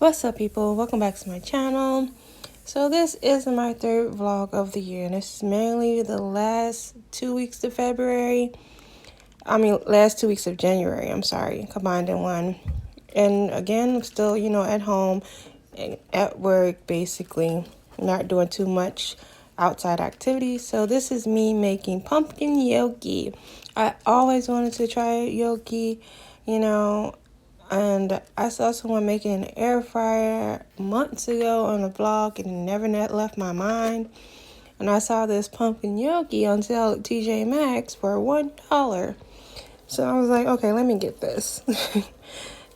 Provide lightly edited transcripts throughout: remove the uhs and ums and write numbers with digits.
What's up, people? Welcome back to my channel. So this is my third vlog of the year, and this is mainly the last 2 weeks of February. Last 2 weeks of January, I'm sorry, combined in one. And again, I'm still, at home, at work, basically, not doing too much outside activities. So this is me making pumpkin gnocchi. I always wanted to try gnocchi, and I saw someone making an air fryer months ago on a vlog, and it never left my mind. And I saw this pumpkin gnocchi on sale at TJ Maxx for $1. So I was like, okay, let me get this.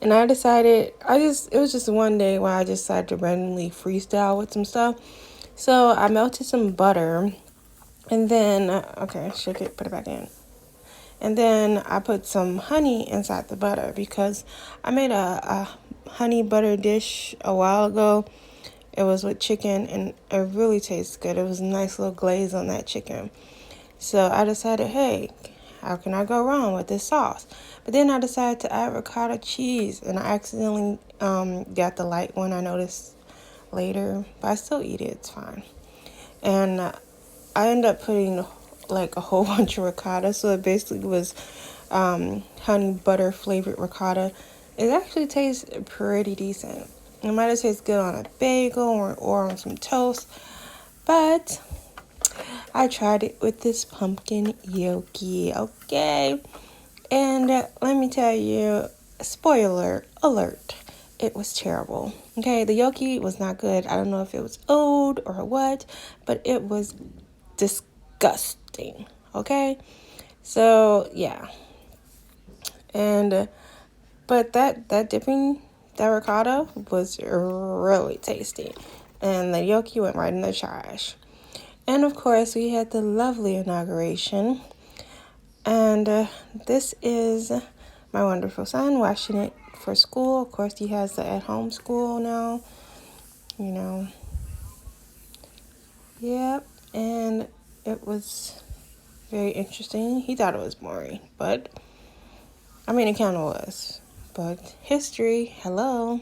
And I decided, it was just one day where I decided to randomly freestyle with some stuff. So I melted some butter, and then, shake it, put it back in. And then I put some honey inside the butter because I made a honey butter dish a while ago. It was with chicken, and it really tastes good. It was a nice little glaze on that chicken. So I decided, hey, how can I go wrong with this sauce? But then I decided to add ricotta cheese, and I accidentally got the light one. I noticed later, but I still eat it. It's fine. And I ended up putting like a whole bunch of ricotta, so it basically was honey butter flavored ricotta. It actually tastes pretty decent. It might have tasted good on a bagel or on some toast, but I tried it with this pumpkin gnocchi, okay? And let me tell you, spoiler alert, it was terrible. Okay, the gnocchi was not good. I don't know if it was old or what, but it was disgusting. Okay, so yeah, and but that ricotta was really tasty, and the gnocchi went right in the trash. And of course, we had the lovely inauguration, and this is my wonderful son washing it for school. Of course, he has the at-home school now. Yep, and it was very interesting. He thought it was boring, but it kind of was. But history, hello.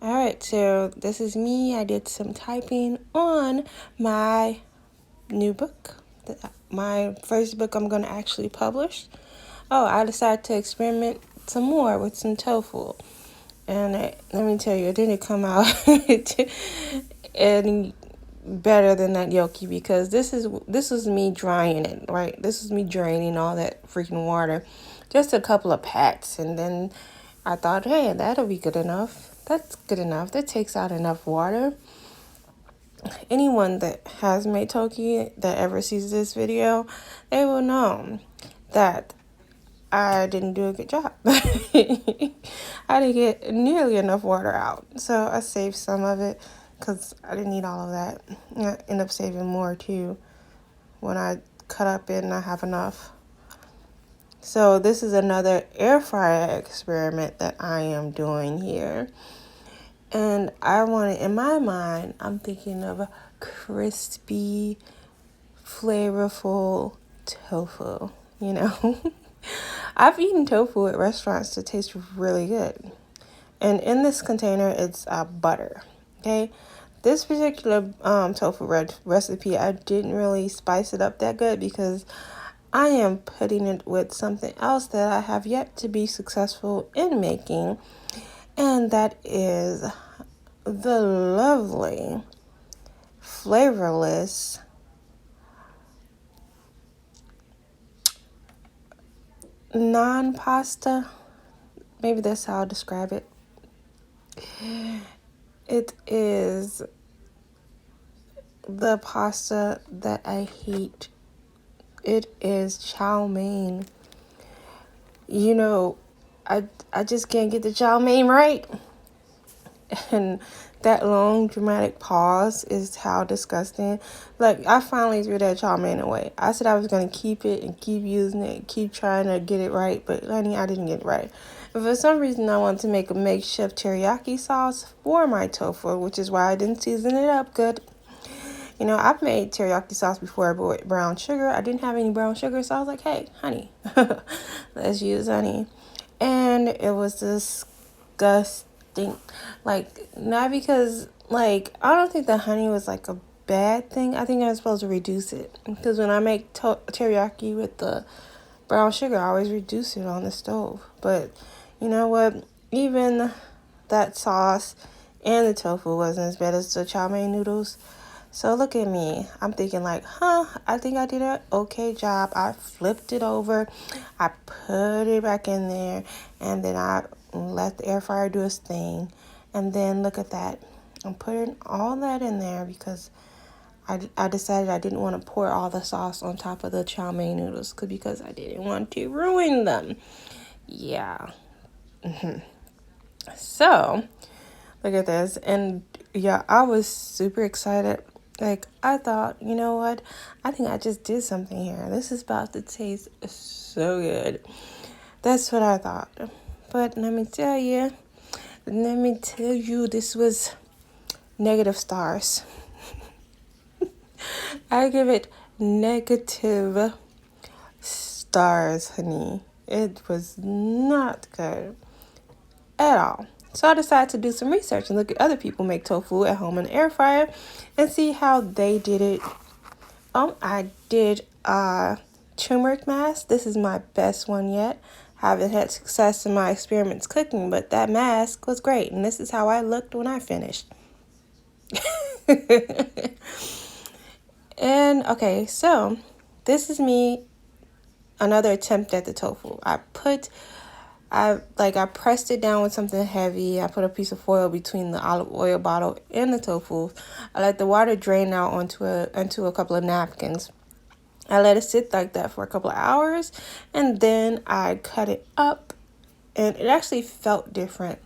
Alright, so this is me. I did some typing on my new book. My first book I'm going to actually publish. Oh, I decided to experiment some more with some tofu. And let me tell you, it didn't come out any better than that gnocchi, because this is me drying it, right? This is me draining all that freaking water. Just a couple of pats, and then I thought, hey, that'll be good enough. That's good enough. That takes out enough water. Anyone that has made toki that ever sees this video, they will know that I didn't do a good job. I didn't get nearly enough water out. So I saved some of it because I didn't need all of that. I end up saving more too when I cut up it and I have enough. So this is another air fryer experiment that I am doing here. And in my mind, I'm thinking of a crispy, flavorful tofu, I've eaten tofu at restaurants that taste really good. And in this container, it's butter, okay? This particular tofu recipe, I didn't really spice it up that good because I am putting it with something else that I have yet to be successful in making. And that is the lovely, flavorless non-pasta. Maybe that's how I'll describe it. It is the pasta that I hate. It is chow mein. I just can't get the chow mein right. And that long dramatic pause is how disgusting. Like, I finally threw that chow mein away. I said I was going to keep it and keep using it, keep trying to get it right, but honey, I didn't get it right. And for some reason, I wanted to make a makeshift teriyaki sauce for my tofu, which is why I didn't season it up good. You know, I've made teriyaki sauce before with brown sugar. I didn't have any brown sugar, so I was like, hey, honey, let's use honey. And it was disgusting. Like, not because, like, I don't think the honey was like a bad thing. I think I was supposed to reduce it. Because when I make teriyaki with the brown sugar, I always reduce it on the stove. But you know what? Even that sauce and the tofu wasn't as bad as the chow mein noodles. So look at me. I'm thinking like, I think I did an okay job. I flipped it over. I put it back in there. And then I let the air fryer do its thing. And then look at that. I'm putting all that in there because I decided I didn't want to pour all the sauce on top of the chow mein noodles because I didn't want to ruin them. Yeah. So, look at this. And yeah, I was super excited. Like, I thought, you know what? I think I just did something here. This is about to taste so good. That's what I thought. But let me tell you, this was negative stars. I give it negative stars, honey. It was not good at all. So I decided to do some research and look at other people make tofu at home in the air fryer and see how they did it. I did turmeric mask. This is my best one yet. Haven't had success in my experiments cooking, but that mask was great. And this is how I looked when I finished. And okay, so this is me, another attempt at the tofu. I pressed it down with something heavy. I put a piece of foil between the olive oil bottle and the tofu. I let the water drain out onto a couple of napkins. I let it sit like that for a couple of hours, and then I cut it up, and it actually felt different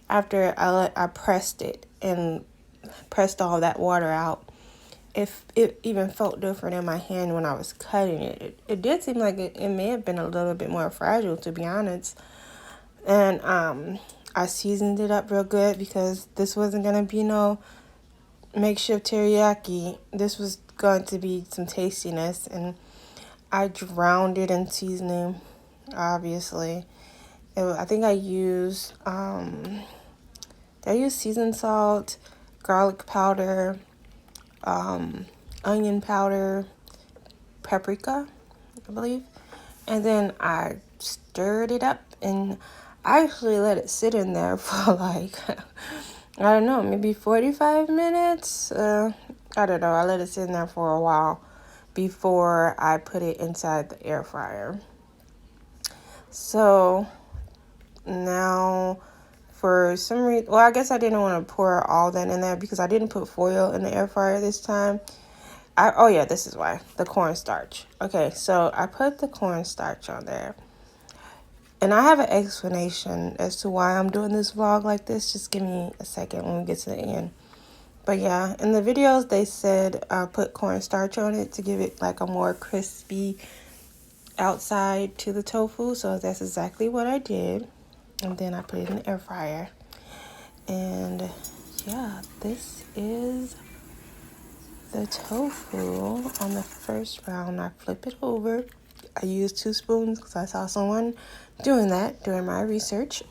after I pressed it and pressed all that water out. It even felt different in my hand when I was cutting it. It did seem like it may have been a little bit more fragile, to be honest. And I seasoned it up real good because this wasn't going to be no makeshift teriyaki. This was going to be some tastiness. And I drowned it in seasoning, obviously. I think I used seasoned salt, garlic powder, onion powder, paprika, I believe. And then I stirred it up, and I actually let it sit in there for like, I don't know, maybe 45 minutes. I don't know. I let it sit in there for a while before I put it inside the air fryer. So now, for some reason, well, I guess I didn't want to pour all that in there because I didn't put foil in the air fryer this time. This is why. The cornstarch. Okay, so I put the cornstarch on there. And I have an explanation as to why I'm doing this vlog like this. Just give me a second when we get to the end. But yeah, in the videos, they said put cornstarch on it to give it like a more crispy outside to the tofu. So that's exactly what I did. And then I put it in the air fryer. And yeah, this is the tofu on the first round. I flip it over. I used 2 spoons because I saw someone doing that during my research.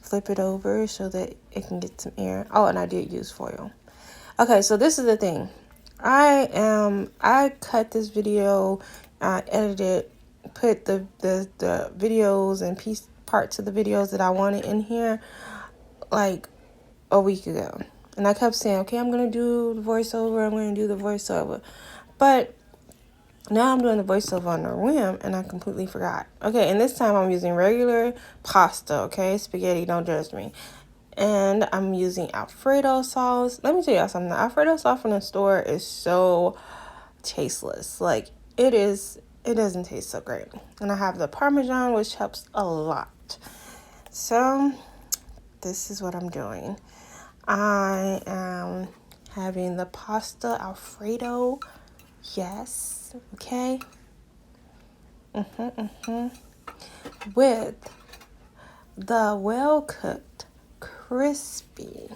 Flip it over so that it can get some air. Oh, and I did use foil. Okay, so this is the thing. I cut this video, edited, put the videos and parts of the videos that I wanted in here like a week ago. And I kept saying, okay, I'm going to do the voiceover. But now I'm doing the voiceover on a whim, and I completely forgot. Okay, and this time I'm using regular pasta, okay? Spaghetti, don't judge me. And I'm using Alfredo sauce. Let me tell you something. The Alfredo sauce from the store is so tasteless. Like, it doesn't taste so great. And I have the Parmesan, which helps a lot. So, this is what I'm doing. I am having the pasta Alfredo. Yes, okay. With the well-cooked, crispy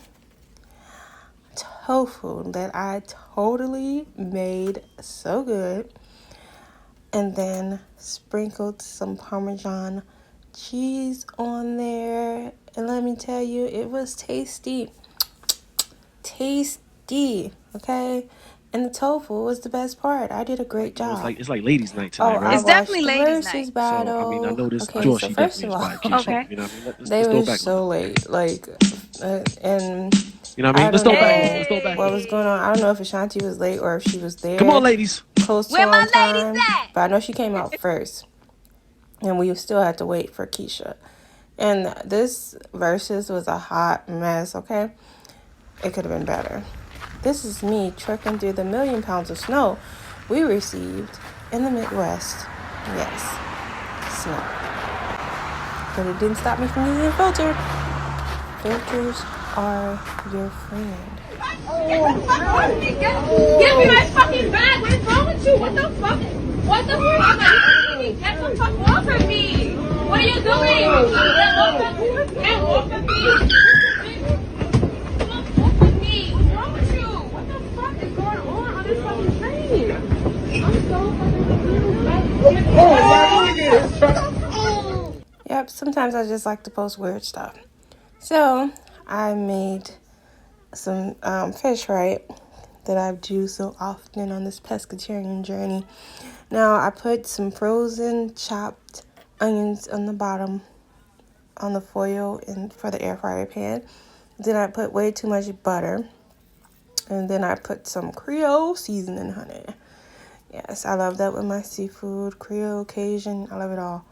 tofu that I totally made so good. And then sprinkled some Parmesan cheese on there. And let me tell you, it was tasty. Tasty, okay? And the tofu was the best part. I did a great job. It's like ladies' night Oh, tonight, I right? It's definitely watched the ladies' versus night. So I mean, I battle. know this Okay, so Joshi first definitely of all, inspired Keisha. Okay. You know what I mean? they Let's throw it was back a little so bit. late. Like, and You know what I I mean? Let's don't throw it back a little bit. know Let's throw it back a what little was bit. going on. I don't know if Ashanti was late or if she was Come on, there ladies. close to Where on my ladies time. at? But I know she came out first. And we still had to wait for Keisha. And this versus was a hot mess, okay? It could have been better. This is me trekking through the 1,000,000 pounds of snow we received in the Midwest. Yes, snow. But it didn't stop me from using a filter. Filters are your friend. Give me my fucking bag! What is wrong with you? What the fuck? What the fuck am I doing? Get the fuck off of me! What are you doing? Get off of me! Get off of me! Get off of me! What's wrong with you? What the fuck is going on this fucking train? I'm so fucking Yep, sometimes I just like to post weird stuff. So, I made some fish, right, that I do so often on this pescatarian journey. Now, I put some frozen chopped onions on the bottom on the foil and for the air fryer pan. Then I put way too much butter. And then I put some Creole seasoning on it. Yes, I love that with my seafood. Creole, Cajun, I love it all.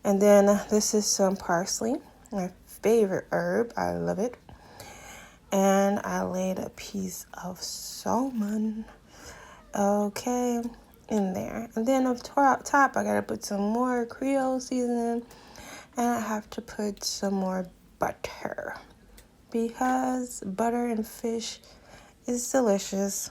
And then this is some parsley, my favorite herb. I love it. And I laid a piece of salmon, okay, in there. And then up top, I gotta put some more Creole seasoning. And I have to put some more butter. Because butter and fish is delicious.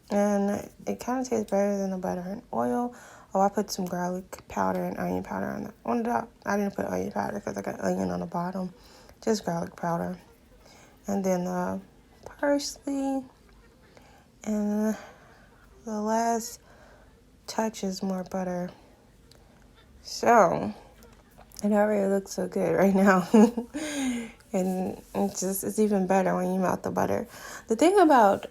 And it kind of tastes better than the butter and oil. Oh, I put some garlic powder and onion powder on the top. I didn't put onion powder because I got onion on the bottom. Just garlic powder. And then parsley. And the last touch is more butter. So, it already looks so good right now. And it's even better when you melt the butter. The thing about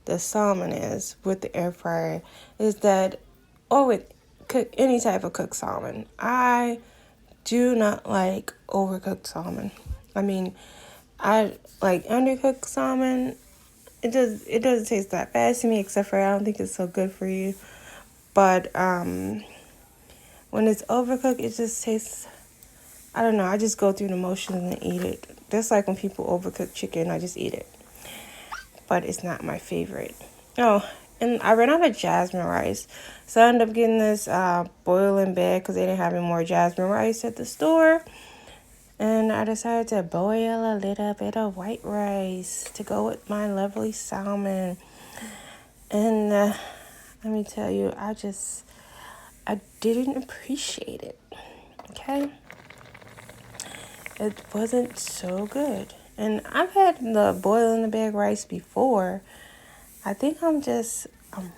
the salmon is with the air fryer is that, or with any type of cooked salmon, I do not like overcooked salmon. I mean, I like undercooked salmon. It doesn't taste that bad to me, except for I don't think it's so good for you. But when it's overcooked, it just tastes, I don't know, I just go through the motions and eat it. Just like when people overcook chicken, I just eat it. But it's not my favorite. Oh, and I ran out of jasmine rice. So I ended up getting this boiling bag because they didn't have any more jasmine rice at the store. And I decided to boil a little bit of white rice to go with my lovely salmon. And let me tell you, I didn't appreciate it. Okay? It wasn't so good. And I've had the boil in the bag rice before. I think I'm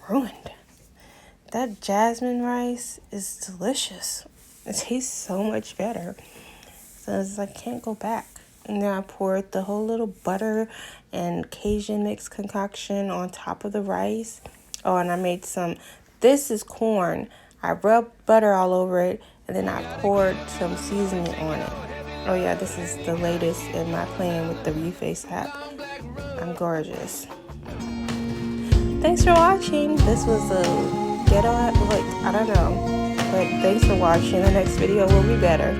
ruined. That jasmine rice is delicious. It tastes so much better. So it's like, I can't go back. And then I poured the whole little butter and Cajun mix concoction on top of the rice. Oh, and I made this is corn. I rubbed butter all over it, and then I poured some seasoning on it. Oh yeah, this is the latest in my plan with the Reface app. I'm gorgeous. Thanks for watching. This was a ghetto, I don't know. But thanks for watching. The next video will be better.